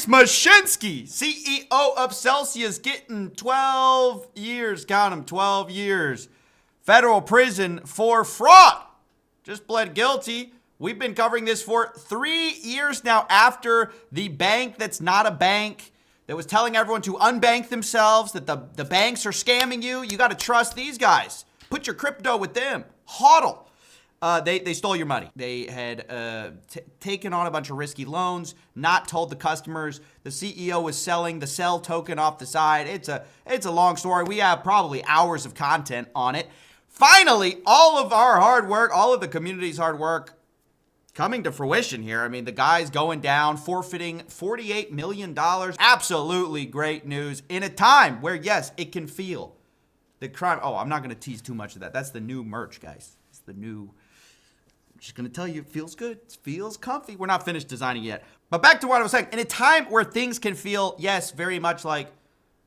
Alex Mashinsky, CEO of Celsius, getting 12 years, count them, 12 years, federal prison for fraud. Just pled guilty. We've been covering this for 3 years now after the bank that's not a bank that was telling everyone to unbank themselves, that the banks are scamming you. You got to trust these guys. Put your crypto with them. HODL. They stole your money. They had taken on a bunch of risky loans, not told the customers. The CEO was selling the sell token off the side. It's a long story. We have probably hours of content on it. Finally, all of our hard work, all of the community's hard work coming to fruition here. I mean, the guy's going down, forfeiting $48 million. Absolutely great news in a time where, yes, it can feel the crime. Oh, I'm not going to tease too much of that. That's the new merch, guys. It's the new... Just gonna tell you, it feels good. It feels comfy. We're not finished designing yet. But back to what I was saying. In a time where things can feel, yes, very much like,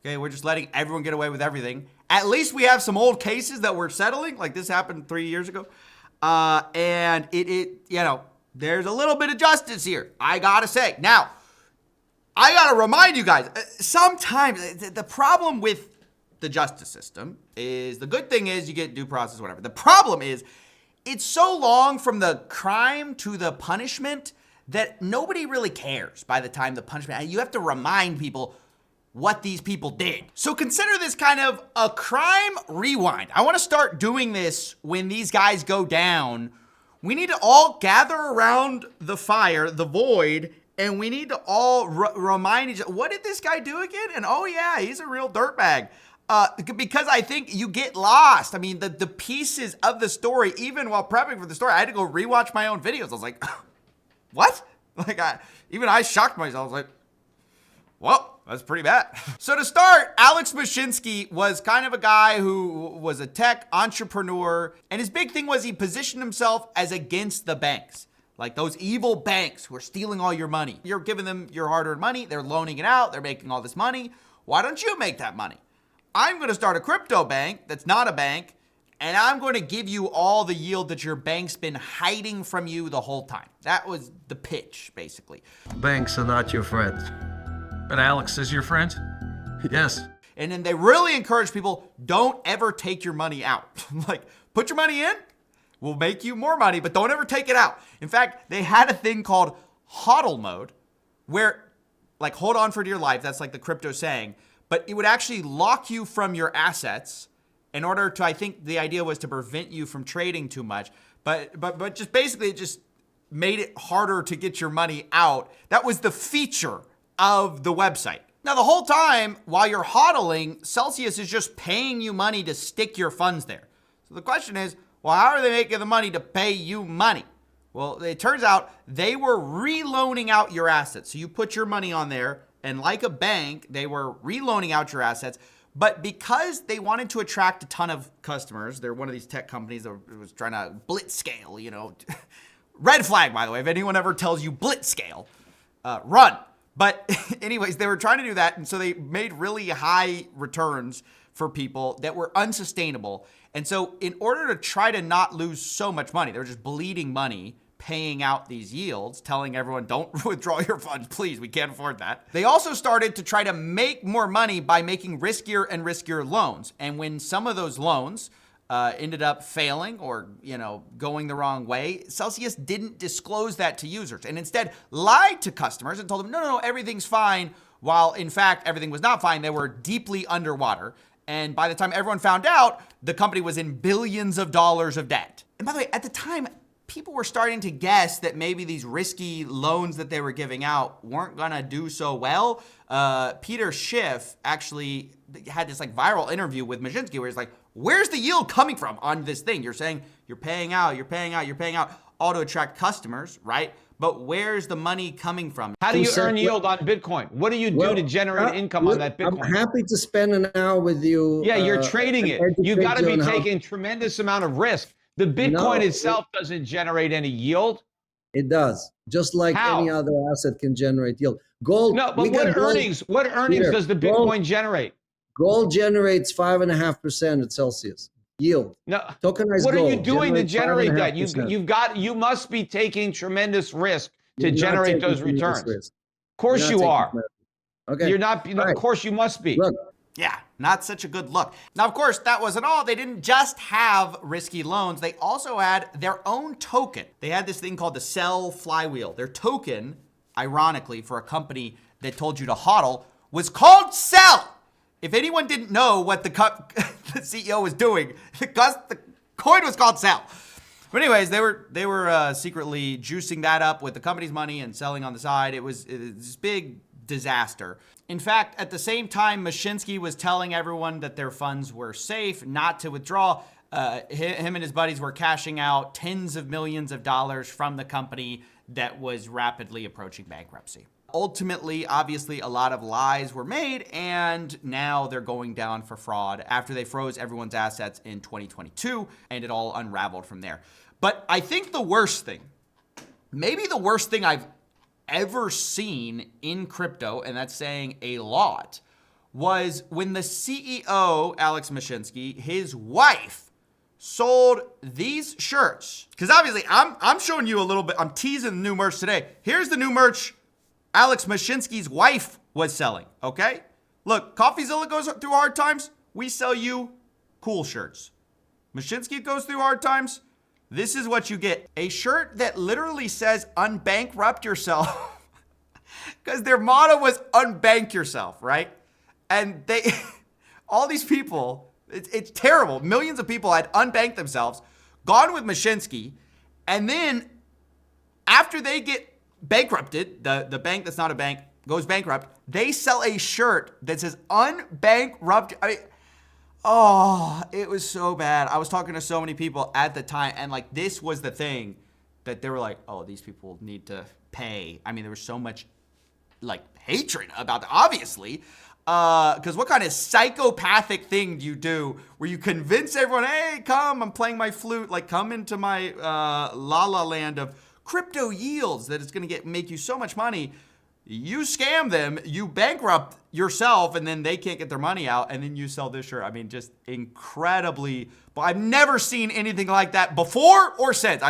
okay, we're just letting everyone get away with everything. At least we have some old cases that we're settling. Like this happened 3 years ago. And there's a little bit of justice here, I gotta say. Now, I gotta remind you guys, sometimes the problem with the justice system is, the good thing is you get due process, whatever. The problem is, it's so long from the crime to the punishment that nobody really cares by the time the punishment. You have to remind people what these people did. So consider this kind of a crime rewind. I want to start doing this when these guys go down. We need to all gather around the fire, the void, and we need to all remind each other, what did this guy do again? And oh yeah, he's a real dirtbag. Because I think you get lost. I mean, the pieces of the story, even while prepping for the story, I had to go rewatch my own videos. I was like, what? Like, I shocked myself. I was like, well, that's pretty bad. So to start, Alex Mashinsky was kind of a guy who was a tech entrepreneur. And his big thing was he positioned himself as against the banks. Like those evil banks who are stealing all your money. You're giving them your hard-earned money. They're loaning it out. They're making all this money. Why don't you make that money? I'm going to start a crypto bank that's not a bank, and I'm going to give you all the yield that your bank's been hiding from you the whole time. That was the pitch, basically. Banks are not your friend. But Alex is your friend? Yes. And then they really encourage people, don't ever take your money out. Like, put your money in, we'll make you more money, but don't ever take it out. In fact, they had a thing called HODL mode, where, like, hold on for dear life, that's like the crypto saying, but it would actually lock you from your assets in order to, I think the idea was to prevent you from trading too much. But just basically it just made it harder to get your money out. That was the feature of the website. Now the whole time while you're hodling, Celsius is just paying you money to stick your funds there. So the question is, well, how are they making the money to pay you money? Well, it turns out they were reloaning out your assets. So you put your money on there, and like a bank, they were reloaning out your assets. But because they wanted to attract a ton of customers, they're one of these tech companies that was trying to blitz scale, Red flag, by the way. If anyone ever tells you blitz scale, run. But anyways, they were trying to do that. And so they made really high returns for people that were unsustainable. And so in order to try to not lose so much money, they were just bleeding money, paying out these yields, telling everyone, don't withdraw your funds, please, we can't afford that. They also started to try to make more money by making riskier and riskier loans. And when some of those loans ended up failing or, going the wrong way, Celsius didn't disclose that to users and instead lied to customers and told them, no, everything's fine. While in fact, everything was not fine. They were deeply underwater. And by the time everyone found out, the company was in billions of dollars of debt. And by the way, at the time, people were starting to guess that maybe these risky loans that they were giving out weren't gonna do so well. Peter Schiff actually had this viral interview with Mashinsky where he's like, where's the yield coming from on this thing? You're saying you're paying out all to attract customers, right? But where's the money coming from? How do you earn yield on Bitcoin? What do you do to generate income on that Bitcoin? I'm happy to spend an hour with you. Yeah, you're trading it. You've got to be taking tremendous amount of risk. The Bitcoin itself doesn't generate any yield. It does, just like any other asset can generate yield. Gold. No, but what earnings does the Bitcoin generate? Gold generates 5.5% at Celsius yield. No, tokenized what gold. What are you doing to generate that? You must be taking tremendous risk to generate those returns. Of course You're you not are. taking measures. Okay. You're not, you know, All right. of course you must be. Look, Yeah, not such a good look. Now, of course, that wasn't all. They didn't just have risky loans. They also had their own token. They had this thing called the Cell Flywheel. Their token, ironically, for a company that told you to hodl, was called Cell. If anyone didn't know what the CEO was doing, the coin was called Cell. But anyways, they were secretly juicing that up with the company's money and selling on the side. It was this big disaster. In fact, at the same time, Mashinsky was telling everyone that their funds were safe, not to withdraw. Him and his buddies were cashing out tens of millions of dollars from the company that was rapidly approaching bankruptcy. Ultimately, obviously, a lot of lies were made, and now they're going down for fraud after they froze everyone's assets in 2022, and it all unraveled from there. But I think the worst thing, maybe the worst thing I've ever seen in crypto, and that's saying a lot, was when the CEO, Alex Mashinsky, his wife, sold these shirts. Because obviously, I'm showing you a little bit, I'm teasing the new merch today. Here's the new merch Alex Mashinsky's wife was selling, okay? Look, CoffeeZilla goes through hard times. We sell you cool shirts. Mashinsky goes through hard times. This is what you get. A shirt that literally says unbankrupt yourself. Because their motto was unbank yourself, right? And they, all these people, it's terrible. Millions of people had unbanked themselves, gone with Mashinsky, and then after they get bankrupted, the bank that's not a bank goes bankrupt, they sell a shirt that says unbankrupt. I mean, oh, it was so bad. I was talking to so many people at the time, and like this was the thing that they were like, oh, these people need to pay. I mean, there was so much like hatred about that, obviously. Because what kind of psychopathic thing do you do where you convince everyone, hey, come, I'm playing my flute, like come into my la la land of crypto yields that it's going to make you so much money. You scam them, you bankrupt yourself, and then they can't get their money out, and then you sell this shirt. I mean, just incredibly, but I've never seen anything like that before or since.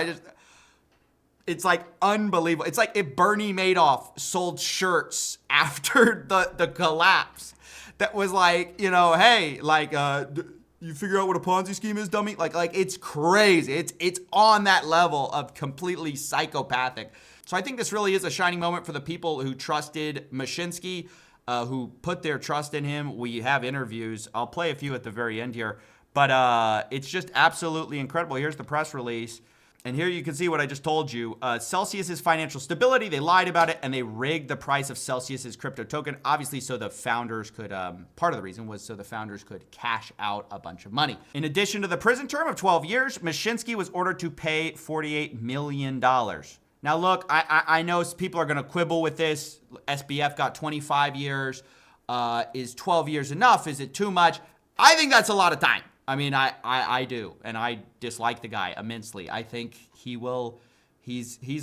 It's like unbelievable. It's like if Bernie Madoff sold shirts after the collapse that was like, you know, hey, like, you figure out what a Ponzi scheme is, dummy? Like it's crazy. It's on that level of completely psychopathic. So I think this really is a shining moment for the people who trusted Mashinsky, who put their trust in him. We have interviews. I'll play a few at the very end here, but it's just absolutely incredible. Here's the press release. And here you can see what I just told you. Celsius's financial stability, they lied about it, and they rigged the price of Celsius's crypto token, obviously so the founders could, part of the reason was so the founders could cash out a bunch of money. In addition to the prison term of 12 years, Mashinsky was ordered to pay $48 million. Now look, I know people are gonna quibble with this. SBF got 25 years. Is 12 years enough? Is it too much? I think that's a lot of time. I mean, I do, and I dislike the guy immensely. I think he's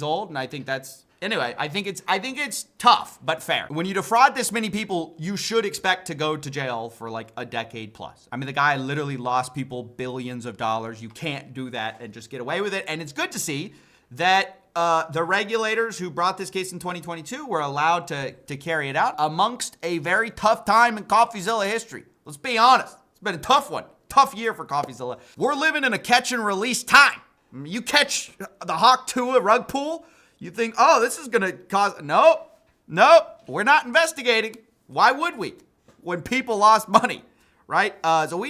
old, and I think that's, anyway, I think it's tough, but fair. When you defraud this many people, you should expect to go to jail for like a decade plus. I mean, the guy literally lost people billions of dollars. You can't do that and just get away with it, and it's good to see that the regulators who brought this case in 2022 were allowed to carry it out amongst a very tough time in CoffeeZilla history. Let's be honest. It's been a tough one. Tough year for CoffeeZilla. We're living in a catch and release time. You catch the Hawk Tua rug pull, you think, oh, this is gonna cause, nope, we're not investigating. Why would we? When people lost money, right? So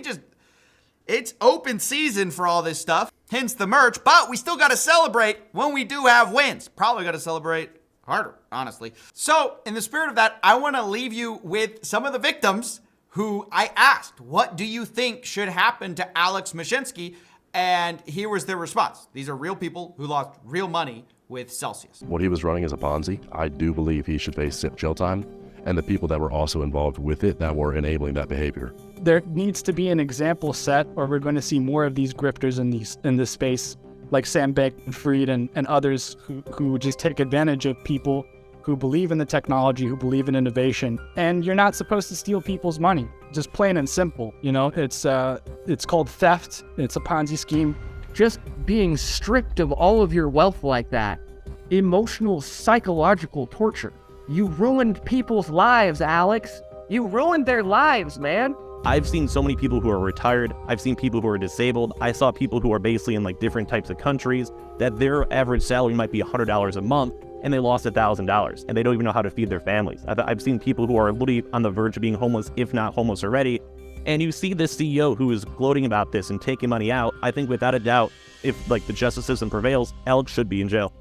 it's open season for all this stuff, hence the merch, but we still gotta celebrate when we do have wins. Probably gotta celebrate harder, honestly. So in the spirit of that, I wanna leave you with some of the victims who I asked, what do you think should happen to Alex Mashinsky? And here was their response. These are real people who lost real money with Celsius. What he was running as a Ponzi, I do believe he should face jail time, and the people that were also involved with it that were enabling that behavior. There needs to be an example set, or we're going to see more of these grifters in this space, like Sam Bankman-Fried and others who just take advantage of people who believe in the technology, who believe in innovation. And you're not supposed to steal people's money, just plain and simple. You know, it's called theft. It's a Ponzi scheme. Just being stripped of all of your wealth like that, emotional, psychological torture. You ruined people's lives, Alex. You ruined their lives, man. I've seen so many people who are retired. I've seen people who are disabled. I saw people who are basically in like different types of countries that their average salary might be $100 a month and they lost $1,000 and they don't even know how to feed their families. I've seen people who are literally on the verge of being homeless, if not homeless already. And you see this CEO who is gloating about this and taking money out. I think without a doubt, if like the justice system prevails, Alex should be in jail.